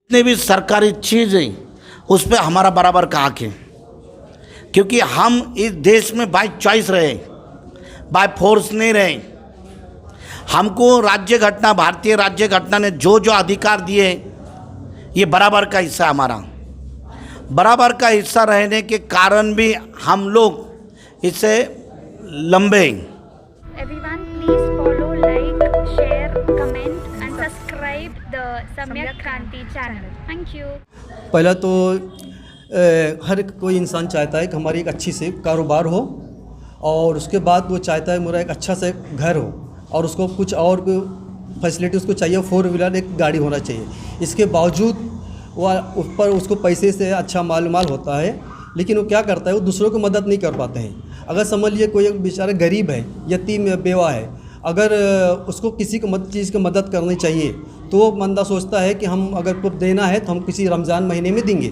जितने भी सरकारी चीज़ें उस पर हमारा बराबर का हक है, क्योंकि हम इस देश में बाय चॉइस रहे, बाय फोर्स नहीं रहे। हमको राज्य घटना, भारतीय राज्य घटना ने जो जो अधिकार दिए, ये बराबर का हिस्सा हमारा। बराबर का हिस्सा रहने के कारण भी हम लोग इससे लंबे। Everyone, please follow, like, share, comment and subscribe the Samyak Kranti channel. Thank you. पहला तो हर कोई इंसान चाहता है कि हमारी एक अच्छी से कारोबार हो, और उसके बाद वो चाहता है मेरा एक अच्छा से घर हो, और उसको कुछ और फैसिलिटी उसको चाहिए, 4 व्हीलर एक गाड़ी होना चाहिए। इसके बावजूद वह ऊपर उसको पैसे से अच्छा माल होता है, लेकिन वो क्या करता है, वो दूसरों को मदद नहीं कर पाते हैं। अगर समझ लिए कोई एक बेचारा गरीब है, यतीम या बेवा है, अगर उसको किसी को चीज़ की मदद करनी चाहिए, तो वो बंदा सोचता है कि हम अगर कुछ देना है तो हम किसी रमज़ान महीने में देंगे,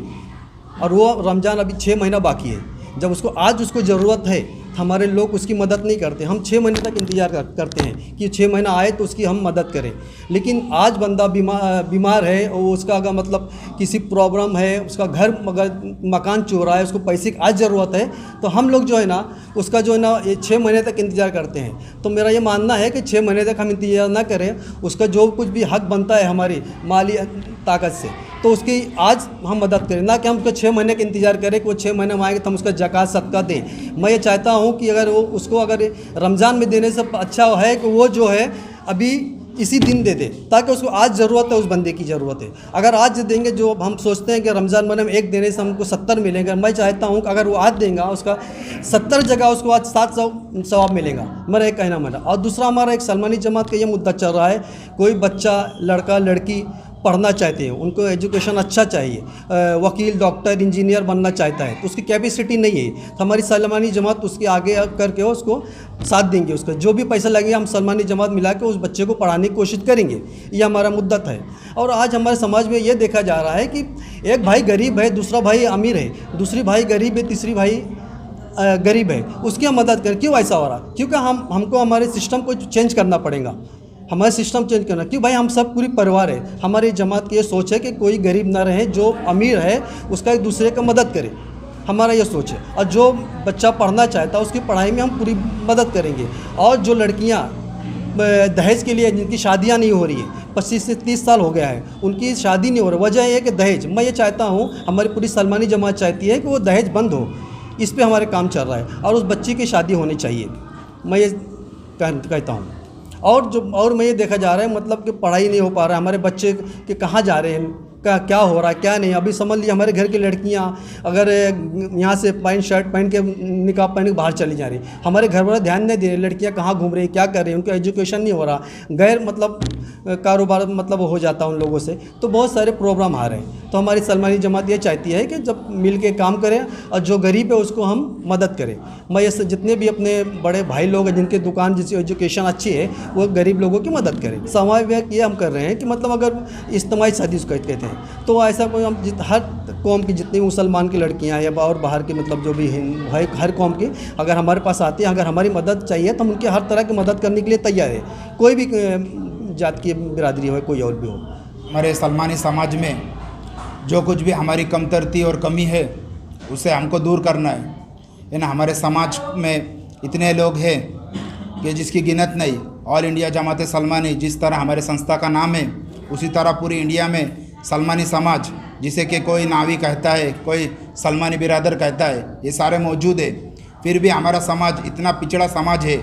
और वो रमज़ान अभी 6 महीना बाकी है। जब उसको ज़रूरत है तो हमारे लोग उसकी मदद नहीं करते। हम 6 महीने तक इंतज़ार करते हैं कि 6 महीना आए तो उसकी हम मदद करें। लेकिन आज बंदा बीमार है, और उसका अगर मतलब किसी प्रॉब्लम है, उसका घर अगर मकान चो रहा है, उसको पैसे की आज ज़रूरत है, तो हम लोग जो है ना उसका जो है ना ये 6 महीने तक इंतज़ार करते हैं। तो मेरा ये मानना है कि 6 महीने तक हम इंतज़ार ना करें, उसका जो कुछ भी हक बनता है हमारी माली ताकत से, तो उसकी आज हम मदद करें, ना कि हम उसको 6 महीने का इंतज़ार करें कि वो 6 महीने में आएंगे तो हम उसका ज़कात सदका दें। मैं ये चाहता हूँ कि अगर वो उसको अगर रमज़ान में देने से अच्छा है कि वो जो है अभी इसी दिन दे दे, ताकि उसको आज ज़रूरत है, उस बंदे की ज़रूरत है। अगर आज देंगे, जो हम सोचते हैं कि रमज़ान महीने में एक देने से हमको 70 मिलेंगे, मैं चाहता हूँ कि अगर वो आज देगा उसका 70 जगह उसको आज 700 सवाब मिलेगा। मेरा एक कहना मेरा। और दूसरा हमारा एक सलमानी जमात का ये मुद्दा चल रहा है, कोई बच्चा, लड़का लड़की पढ़ना चाहते हैं, उनको एजुकेशन अच्छा चाहिए, वकील, डॉक्टर, इंजीनियर बनना चाहता है, तो उसकी कैपेसिटी नहीं है, तो हमारी सलमानी जमात उसके आगे करके उसको साथ देंगे। उसका जो भी पैसा लगेगा हम सलमानी जमात मिला के उस बच्चे को पढ़ाने की कोशिश करेंगे। ये हमारा मुद्दा है। और आज हमारे समाज में ये देखा जा रहा है कि एक भाई गरीब है, दूसरा भाई अमीर है, दूसरी भाई गरीब है, तीसरी भाई गरीब है, उसकी हम मदद करें। क्यों ऐसा हो रहा? क्योंकि हमको हमारे सिस्टम को चेंज करना पड़ेगा, हमारा सिस्टम चेंज करना। क्यों भाई, हम सब पूरी परिवार है। हमारी जमात की ये सोच है कि कोई गरीब ना रहे, जो अमीर है उसका एक दूसरे का मदद करे, हमारा ये सोच है। और जो बच्चा पढ़ना चाहता है उसकी पढ़ाई में हम पूरी मदद करेंगे। और जो लड़कियां दहेज के लिए, जिनकी शादियां नहीं हो रही है, 25 से 30 साल हो गया है, उनकी शादी नहीं हो रही, वजह ये है कि दहेज। मैं ये चाहता हूँ, हमारी पूरी सलमानी जमात चाहती है कि वो दहेज बंद हो। इस पर हमारे काम चल रहा है, और उस बच्ची की शादी होनी चाहिए, मैं ये कहता हूँ। और मैं ये देखा जा रहा है, मतलब कि पढ़ाई नहीं हो पा रहा है, हमारे बच्चे के कहाँ जा रहे हैं, क्या हो रहा है क्या नहीं। अभी समझ लीजिए हमारे घर की लड़कियां अगर यहाँ से पैंट शर्ट पहन के, निकाब पहन के बाहर चली जा रही, हमारे घर वाले ध्यान नहीं दे रहे, लड़कियां कहाँ घूम रही, क्या कर रही हैं, उनका एजुकेशन नहीं हो रहा, गैर मतलब कारोबार मतलब हो जाता है उन लोगों से, तो बहुत सारे प्रॉब्लम आ रहे हैं। तो हमारी सलमानी जमात ये चाहती है कि जब मिल के काम करें, और जो गरीब है उसको हम मदद करें। मैं ये जितने भी अपने बड़े भाई लोग हैं जिनके दुकान, जिसकी एजुकेशन अच्छी है, वो गरीब लोगों की मदद करें। समाज में ये हम कर रहे हैं कि मतलब अगर इज्तिमाई शादी उसको कहते हैं, तो ऐसा कोई हम हर कौम की जितनी मुसलमान की लड़कियां हैं, या और बाहर की मतलब जो भी हैं, हर कौम की अगर हमारे पास आती हैं, अगर हमारी मदद चाहिए तो हम उनकी हर तरह की मदद करने के लिए तैयार है, कोई भी जात की बिरादरी हो, कोई और भी हो। हमारे सलमानी समाज में जो कुछ भी हमारी कमतरती और कमी है उसे हमको दूर करना है ना। हमारे समाज में इतने लोग हैं कि जिसकी गिनत नहीं। ऑल इंडिया जमात सलमानी जिस तरह हमारे संस्था का नाम है, उसी तरह पूरी इंडिया में सलमानी समाज, जिसे कि कोई नावी कहता है, कोई सलमानी बिरादर कहता है, ये सारे मौजूद है। फिर भी हमारा समाज इतना पिछड़ा समाज है,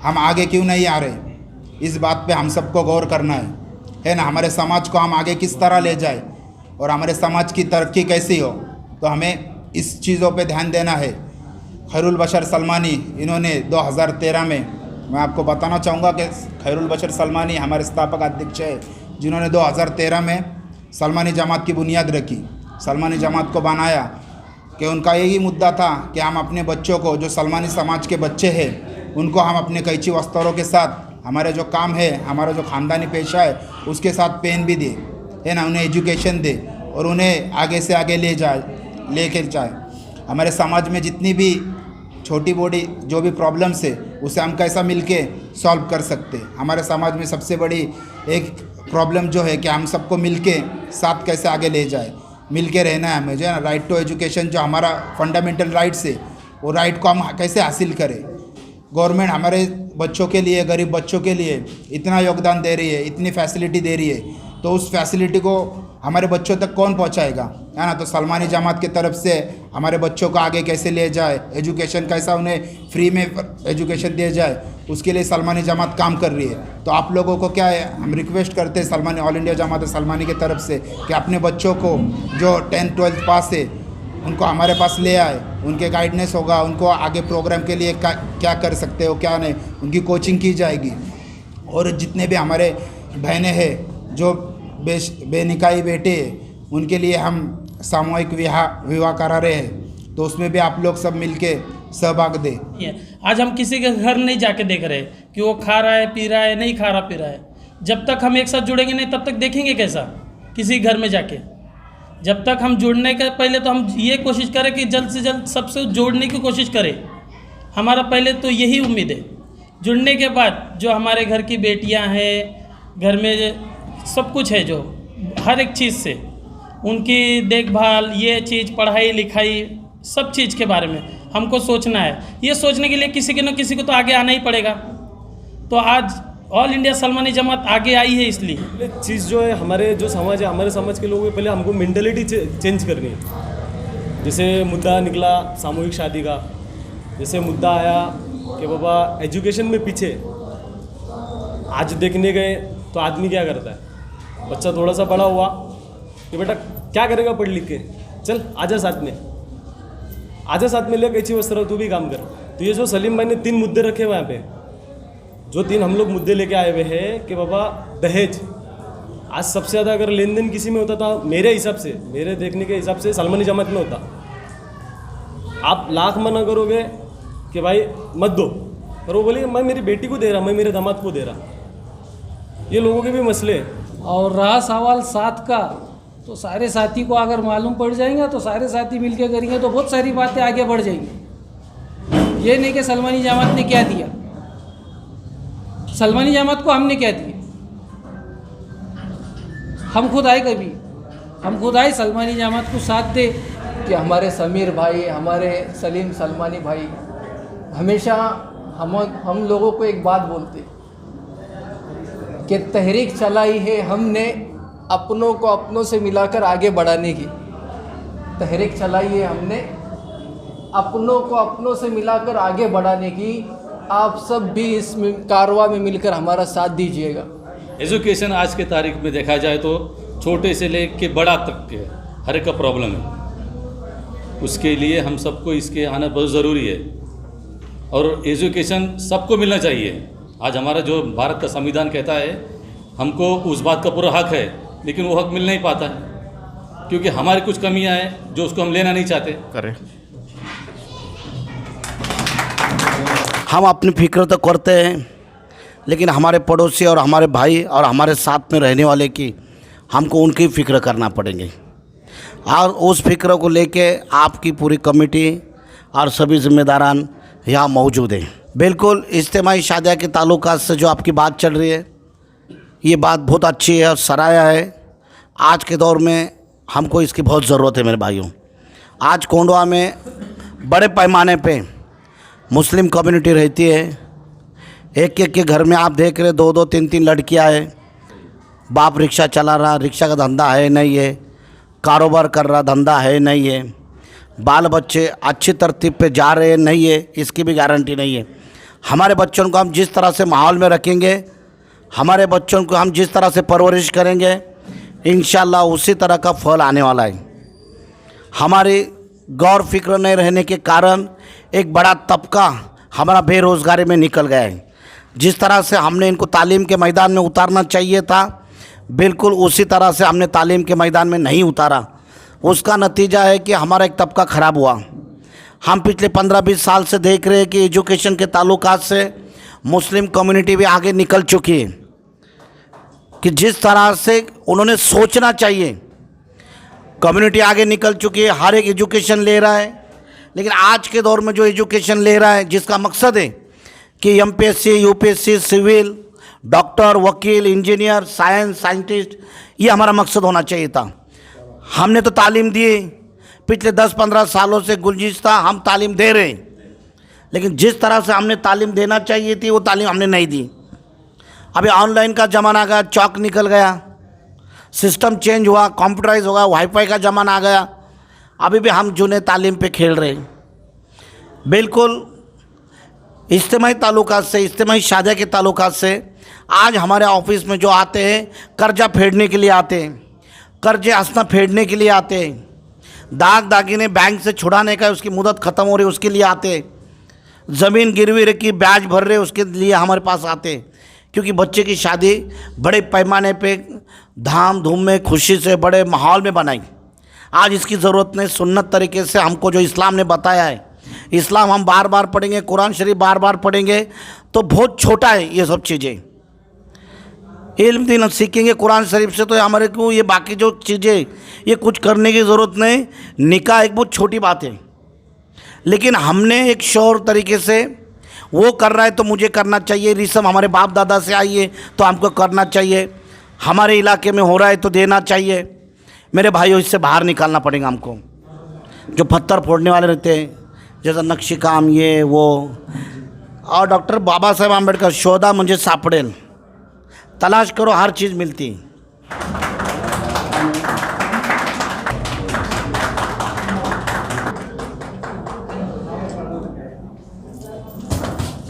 हम आगे क्यों नहीं आ रहे? इस बात पे हम सबको गौर करना है ना। हमारे समाज को हम आगे किस तरह ले जाए और हमारे समाज की तरक्की कैसी हो, तो हमें इस चीज़ों पे ध्यान देना है। खैरुल बशर सलमानी, इन्होंने 2013 में, मैं आपको बताना चाहूँगा कि खैरुल बशर सलमानी हमारे स्थापक अध्यक्ष है, जिन्होंने 2013 में सलमानी जमात की बुनियाद रखी, सलमानी जमात को बनाया। कि उनका यही मुद्दा था कि हम अपने बच्चों को, जो सलमानी समाज के बच्चे हैं, उनको हम अपने कैची वस्त्रों के साथ, हमारे जो काम है, हमारा जो ख़ानदानी पेशा है, उसके साथ पेन भी दे, है ना, उन्हें एजुकेशन दे और उन्हें आगे से आगे लेके जाए। हमारे समाज में जितनी भी छोटी बड़ी जो भी प्रॉब्लम्स है, उसे हम कैसा मिलके सॉल्व कर सकते हैं। हमारे समाज में सबसे बड़ी एक प्रॉब्लम जो है कि हम सबको मिल के साथ कैसे आगे ले जाए, मिल के रहना है हमें, जो है ना, राइट टू एजुकेशन जो हमारा फंडामेंटल राइट्स है, वो राइट को हम कैसे हासिल करें। गवर्नमेंट हमारे बच्चों के लिए, गरीब बच्चों के लिए इतना योगदान दे रही है, इतनी फैसिलिटी दे रही है, तो उस फैसिलिटी को हमारे बच्चों तक कौन पहुंचाएगा, है ना। तो सलमानी जमात की तरफ से हमारे बच्चों को आगे कैसे ले जाए, एजुकेशन कैसा उन्हें फ्री में एजुकेशन दिया जाए, उसके लिए सलमानी जमात काम कर रही है। तो आप लोगों को क्या है, हम रिक्वेस्ट करते हैं सलमानी, ऑल इंडिया जमात सलमानी की तरफ से कि अपने बच्चों को जो 10th 12th पास है उनको हमारे पास ले आए, उनके गाइडेंस होगा, उनको आगे प्रोग्राम के लिए क्या कर सकते हो क्या नहीं, उनकी कोचिंग की जाएगी। और जितने भी हमारे बहनें हैं जो बेनिकाही बेटे हैं, उनके लिए हम सामूहिक विवाह करा रहे हैं, तो उसमें भी आप लोग सब मिलके सहभाग दें। आज हम किसी के घर नहीं जाके देख रहे कि वो खा रहा है पी रहा है, नहीं खा रहा पी रहा है। जब तक हम एक साथ जुड़ेंगे नहीं तब तक देखेंगे कैसा किसी घर में जाके। जब तक हम जुड़ने के पहले तो हम ये कोशिश करें कि जल्द से जल्द सबसे जोड़ने की कोशिश करें। हमारा पहले तो यही उम्मीद है। जुड़ने के बाद जो हमारे घर की बेटियां हैं, घर में सब कुछ है, जो हर एक चीज़ से उनकी देखभाल, ये चीज़, पढ़ाई लिखाई, सब चीज़ के बारे में हमको सोचना है। ये सोचने के लिए किसी के न किसी को तो आगे आना ही पड़ेगा। तो आज ऑल इंडिया सलमानी जमात आगे आई है, इसलिए चीज़ जो है हमारे जो समाज है, हमारे समाज के लोगों को पहले हमको मेंटलिटी चेंज करनी है। जैसे मुद्दा निकला सामूहिक शादी का, जैसे मुद्दा आया कि बाबा एजुकेशन में पीछे, आज देखने गए तो आदमी क्या करता है, बच्चा थोड़ा सा बड़ा हुआ कि बेटा क्या करेगा पढ़ लिख के, चल आजा साथ में, आजा साथ में ले कैची वस्त्र तू भी काम कर। तो ये जो सलीम भाई ने 3 मुद्दे रखे हुए यहाँ पे, जो 3 हम लोग मुद्दे लेके आए हुए हैं कि बाबा दहेज, आज सबसे ज़्यादा अगर लेन देन किसी में होता था, मेरे हिसाब से, मेरे देखने के हिसाब से सलमानी जमात में होता। आप लाख मना करोगे कि भाई मत दो, पर वो बोलेंगे मैं मेरी बेटी को दे रहा, मैं मेरे दामाद को दे रहा। ये लोगों के भी मसले हैं। और रहा सवाल साथ का, तो सारे साथी को अगर मालूम पड़ जाएगा तो सारे साथी मिलके करेंगे तो बहुत सारी बातें आगे बढ़ जाएंगी। ये नहीं कि सलमानी जमात ने क्या दिया, सलमानी जमात को हमने क्या दिया। हम खुद आए, कभी हम खुद आए सलमानी जमात को साथ दे कि हमारे समीर भाई, हमारे सलीम सलमानी भाई हमेशा हम लोगों को एक बात बोलते कि तहरीक चलाई है हमने अपनों को अपनों से मिलाकर आगे बढ़ाने की। तहरीक चलाई है हमने अपनों को अपनों से मिलाकर आगे बढ़ाने की। आप सब भी इस कारवां में मिलकर हमारा साथ दीजिएगा। एजुकेशन आज के तारीख में देखा जाए तो छोटे से लेके बड़ा तक के हर एक का प्रॉब्लम है, उसके लिए हम सबको इसके आना बहुत ज़रूरी है। और एजुकेशन सबको मिलना चाहिए। आज हमारा जो भारत का संविधान कहता है हमको उस बात का पूरा हक है, लेकिन वो हक मिल नहीं पाता है क्योंकि हमारी कुछ कमियां हैं जो उसको हम लेना नहीं चाहते। करें हम अपनी फिक्र तो करते हैं, लेकिन हमारे पड़ोसी और हमारे भाई और हमारे साथ में रहने वाले की हमको उनकी फ़िक्र करना पड़ेंगे। और उस फिक्र को लेके आपकी पूरी कमेटी और सभी जिम्मेदारान यहाँ मौजूद हैं। बिल्कुल इज्तिमाई शादिया के ताल्लुकात से जो आपकी बात चल रही है, ये बात बहुत अच्छी है और सराहनीय है। आज के दौर में हमको इसकी बहुत ज़रूरत है मेरे भाइयों। आज कोंडवा में बड़े पैमाने पे मुस्लिम कम्युनिटी रहती है। एक एक के घर में आप देख रहे 2-2 3-3 लड़कियां हैं। बाप रिक्शा चला रहा, रिक्शा का धंधा है नहीं है, कारोबार कर रहा, धंधा है नहीं है, बाल बच्चे अच्छी तरतीब पे जा रहे हैं नहीं है, इसकी भी गारंटी नहीं है। हमारे बच्चों को हम जिस तरह से माहौल में रखेंगे, हमारे बच्चों को हम जिस तरह से परवरिश करेंगे, इंशाल्लाह उसी तरह का फल आने वाला है। हमारी गौर फिक्र नहीं रहने के कारण एक बड़ा तबका हमारा बेरोज़गारी में निकल गया है। जिस तरह से हमने इनको तालीम के मैदान में उतारना चाहिए था, बिल्कुल उसी तरह से हमने तालीम के मैदान में नहीं उतारा। उसका नतीजा है कि हमारा एक तबका ख़राब हुआ। हम पिछले 15-20 साल से देख रहे हैं कि एजुकेशन के ताल्लुकात से मुस्लिम कम्युनिटी भी आगे निकल चुकी है कि जिस तरह से उन्होंने सोचना चाहिए, कम्युनिटी आगे निकल चुकी है। हर एक एजुकेशन ले रहा है, लेकिन आज के दौर में जो एजुकेशन ले रहा है जिसका मकसद है कि एमपीएससी, यूपीएससी, सिविल, डॉक्टर, वकील, इंजीनियर, साइंटिस्ट, ये हमारा मकसद होना चाहिए था। हमने तो तालीम दी, पिछले 10-15 सालों से गुलजिस्ता हम तालीम दे रहे हैं, लेकिन जिस तरह से हमने तालीम देना चाहिए थी वो तालीम हमने नहीं दी। अभी ऑनलाइन का ज़माना आ गया, चौक निकल गया, सिस्टम चेंज हुआ, कंप्यूटराइज होगा, वाईफाई का ज़माना आ गया। अभी भी हम जूने तालीम पे खेल रहे हैं। बिल्कुल इज्तिमाई ताल्लुकात से, इज्तिमाई शादी के ताल्लुकात से आज हमारे ऑफिस में जो आते हैं कर्जा फेड़ने के लिए आते हैं, कर्जे हंसना फेड़ने के लिए आते हैं, दाग दागिने बैंक से छुड़ाने का उसकी मुदत ख़त्म हो रही उसके लिए आते हैं, ज़मीन गिरवी रखी ब्याज भर रहे उसके लिए हमारे पास आते हैं। क्योंकि बच्चे की शादी बड़े पैमाने पे धाम धूम में खुशी से बड़े माहौल में बनाई। आज इसकी ज़रूरत नहीं, सुन्नत तरीके से हमको जो इस्लाम ने बताया है, इस्लाम हम बार बार पढ़ेंगे, कुरान शरीफ बार बार पढ़ेंगे तो बहुत छोटा है ये सब चीज़ें। इल्म दिन सीखेंगे कुरान शरीफ से तो हमारे को ये बाकी जो चीज़ें ये कुछ करने की ज़रूरत नहीं। निकाह एक बहुत छोटी बात है, लेकिन हमने एक शौर तरीके से वो कर रहा है तो मुझे करना चाहिए। रिसम हमारे बाप दादा से आई है तो हमको करना चाहिए, हमारे इलाके में हो रहा है तो देना चाहिए। मेरे भाइयों, इससे बाहर निकालना पड़ेगा हमको। जो पत्थर फोड़ने वाले रहते हैं, जैसा नक्शी काम ये वो, और डॉक्टर बाबा साहेब आम्बेडकर, शोधा मुझे सापडेल, तलाश करो हर चीज़ मिलती।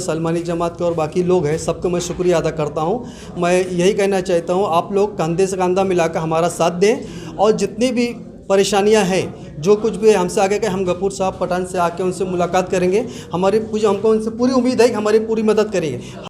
सलमानी जमात के और बाकी लोग हैं, सबको मैं शुक्रिया अदा करता हूं। मैं यही कहना चाहता हूं, आप लोग कंधे से कंधा मिलाकर हमारा साथ दें और जितनी भी परेशानियां हैं, जो कुछ भी हमसे आगे के, हम गफूर साहब पठान से आके उनसे मुलाकात करेंगे। हमको उनसे पूरी उम्मीद है कि हमारी पूरी मदद करेंगे।